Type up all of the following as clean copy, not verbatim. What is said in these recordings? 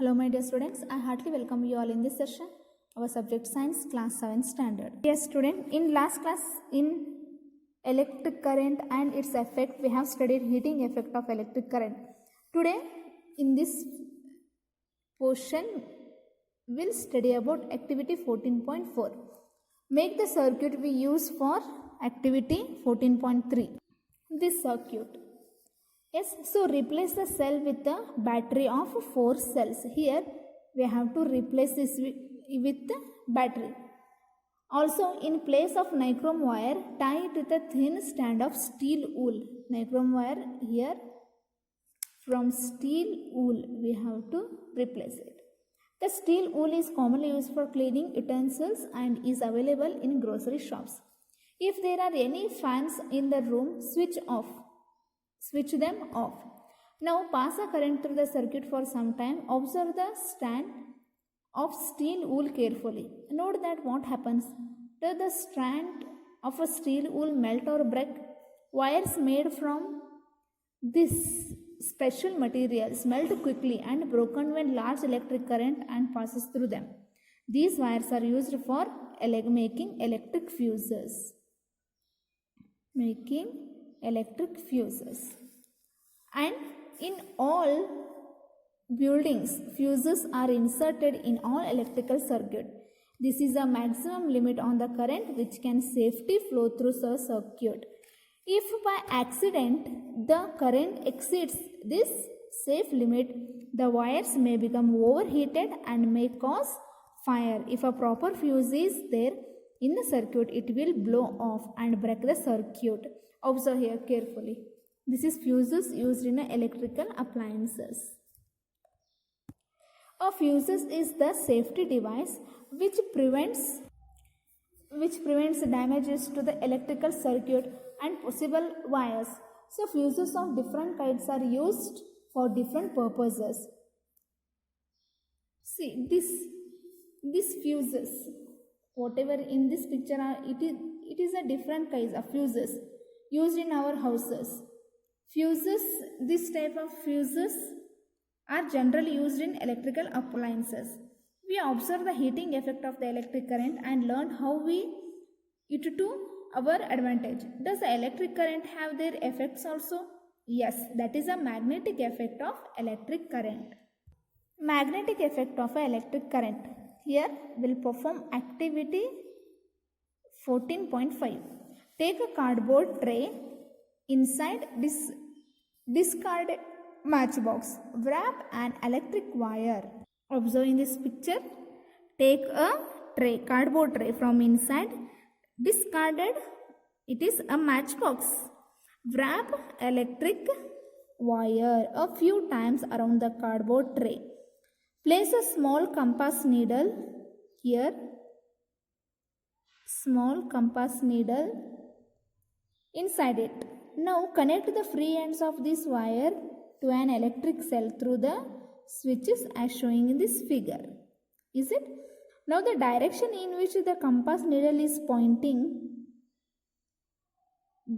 Hello my dear students, I heartily welcome you all in this session, our subject science class 7 standard. Yes student, in last class in electric current and its effect we have studied heating effect of electric current. Today in this portion we'll study about activity 14.4. Make the circuit we use for activity 14.3. This circuit. Yes, so replace the cell with a battery of 4 cells. Here we have to replace this with the battery. Also in place of nichrome wire, tie it with a thin strand of steel wool. Nichrome wire here from steel wool we have to replace it. The steel wool is commonly used for cleaning utensils and is available in grocery shops. If there are any fans in the room, switch them off. Now pass a current through the circuit for some time. Observe the strand of steel wool carefully. Note that what happens. Does the strand of a steel wool melt or break? Wires made from this special materials melt quickly and broken when large electric current and passes through them. These wires are used for making electric fuses. And in all buildings, fuses are inserted in all electrical circuit. This is a maximum limit on the current which can safely flow through a circuit. If by accident the current exceeds this safe limit, the wires may become overheated and may cause fire. If a proper fuse is there in the circuit, it will blow off and break the circuit. Observe here carefully. This is fuses used in electrical appliances. A fuses is the safety device which prevents damages to the electrical circuit and possible wires. So fuses of different kinds are used for different purposes. See this fuses, whatever in this picture are, it is a different kinds of fuses used in our houses. Fuses, this type of fuses are generally used in electrical appliances. We observe the heating effect of the electric current and learn how it to our advantage. Does the electric current have their effects also? Yes, that is a magnetic effect of electric current. Magnetic effect of electric current. Here we'll perform activity 14.5. Take a cardboard tray. Inside discarded matchbox. Wrap an electric wire. Observe in this picture. Take a tray, cardboard tray from inside. Discarded, it is a matchbox. Wrap electric wire a few times around the cardboard tray. Place a small compass needle here. Small compass needle inside it. Now connect the free ends of this wire to an electric cell through the switches as showing in this figure. Is it? Now the direction in which the compass needle is pointing,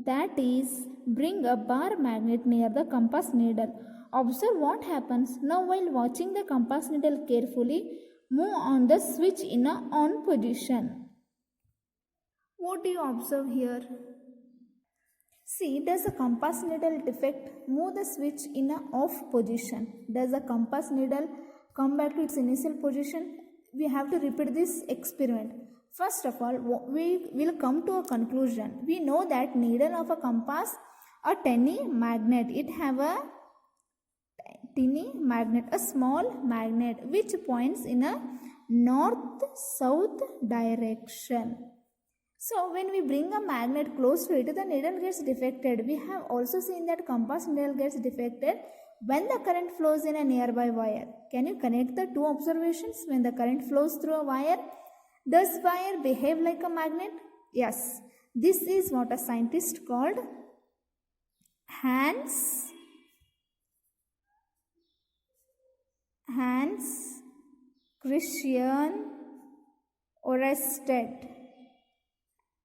that is, bring a bar magnet near the compass needle. Observe what happens. Now while watching the compass needle carefully, move on the switch in a on position. What do you observe here? See, does the compass needle defect? Move the switch in a off position. Does the compass needle come back to its initial position? We have to repeat this experiment. First of all, we will come to a conclusion. We know that needle of a compass, a tiny magnet. It have a tiny magnet, a small magnet which points in a north-south direction. So when we bring a magnet close to it, the needle gets deflected. We have also seen that compass needle gets deflected when the current flows in a nearby wire. Can you connect the two observations? When the current flows through a wire, does wire behave like a magnet? Yes. This is what a scientist called Hans Christian Oersted.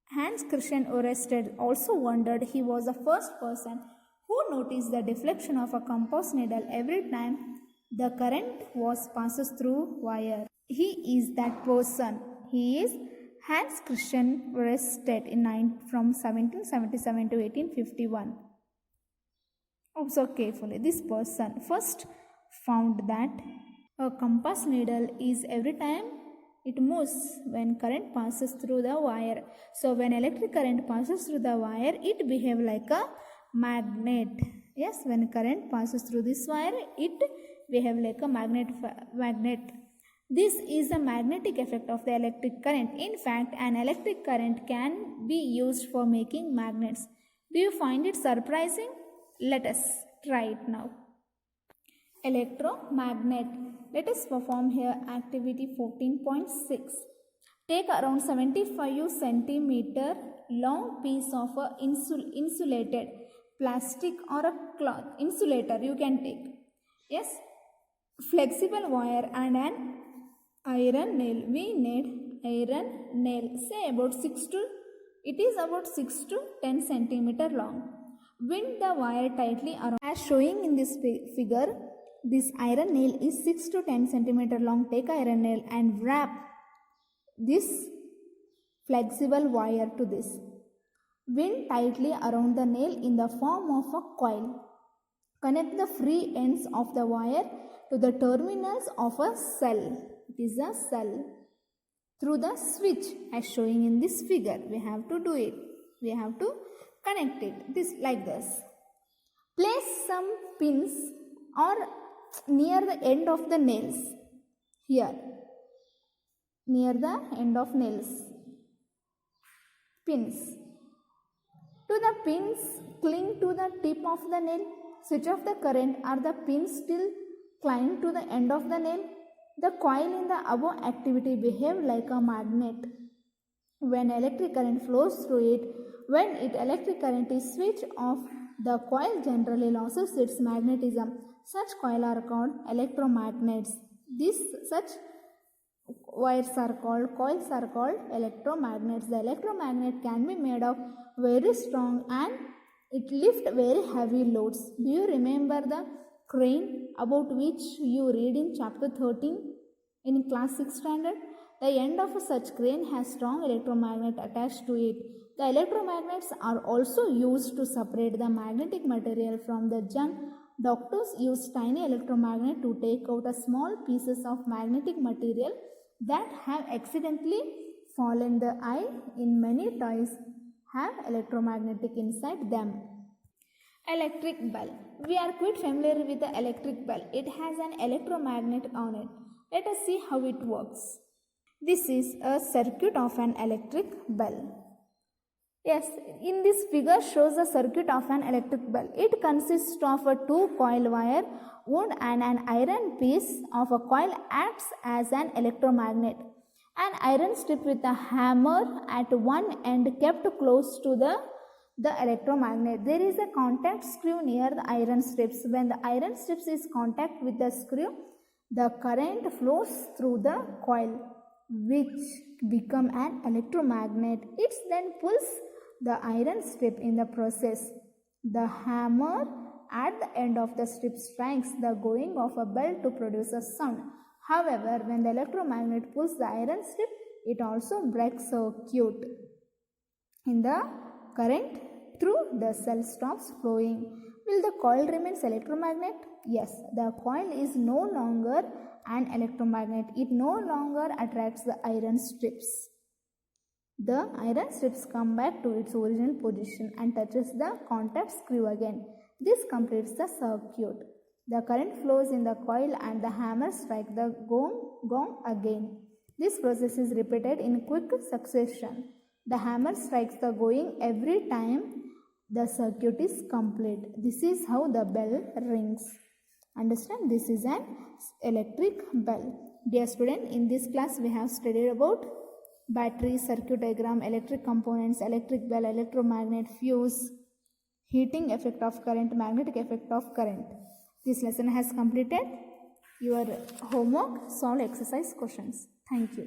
Hans Christian Oersted also wondered. He was the first person who noticed the deflection of a compass needle every time The current was passed through wire. He is that person. He is Hans Christian Ørsted from 1777 to 1851. Observe carefully. This person first found that a compass needle is every time it moves when current passes through the wire. So when electric current passes through the wire, it behaves like a magnet. Yes, when current passes through this wire, it behaves like a magnet. This is the magnetic effect of the electric current. In fact, an electric current can be used for making magnets. Do you find it surprising? Let us try it now. Electromagnet. Let us perform here activity 14.6. Take around 75 centimeter long piece of a insulated plastic or a cloth. Insulator you can take. Yes. Flexible wire and an iron nail. We need iron nail. Say about 6 to 10 centimeter long. Wind the wire tightly around. As showing in this figure, this iron nail is 6 to 10 centimeter long. Take iron nail and wrap this flexible wire to this. Wind tightly around the nail in the form of a coil. Connect the free ends of the wire to the terminals of a cell. It is a cell. Through the switch as showing in this figure. We have to do it. We have to connect it. This like this. Place some pins or near the end of the nails. Here. Near the end of nails. Pins. To the pins cling to the tip of the nail. Switch off the current. Are the pins still clinging to the end of the nail? The coil in the above activity behave like a magnet. When electric current flows through it, when electric current is switched off, the coil generally loses its magnetism. Such coils are called electromagnets. Such coils are called electromagnets. The electromagnet can be made of very strong and it lifts very heavy loads. Do you remember the crane about which you read in chapter 13 in class 6 standard? The end of such crane has strong electromagnet attached to it. The electromagnets are also used to separate the magnetic material from the junk. Doctors use tiny electromagnet to take out a small pieces of magnetic material that have accidentally fallen. The eye in many toys have electromagnetic inside them. Electric bell. We are quite familiar with the electric bell. It has an electromagnet on it. Let us see how it works. This is a circuit of an electric bell. Yes, in this figure shows the circuit of an electric bell. It consists of a 2-coil wire wound and an iron piece of a coil acts as an electromagnet. An iron strip with a hammer at one end kept close to the electromagnet. There is a contact screw near the iron strips. When the iron strips is contact with the screw, the current flows through the coil, which become an electromagnet. It then pulls the iron strip in the process. The hammer at the end of the strip strikes the going of a bell to produce a sound. However, when the electromagnet pulls the iron strip, it also breaks circuit in the current through the cell stops flowing. Will the coil remains electromagnet? Yes, the coil is no longer an electromagnet. It no longer attracts the iron strips. The iron strips come back to its original position and touches the contact screw again. This completes the circuit. The current flows in the coil and the hammer strikes the gong again. This process is repeated in quick succession. The hammer strikes the gong every time the circuit is complete. This is how the bell rings. Understand? This is an electric bell. Dear student, in this class we have studied about battery, circuit diagram, electric components, electric bell, electromagnet, fuse, heating effect of current, magnetic effect of current. This lesson has completed. Your homework, solve exercise questions. Thank you.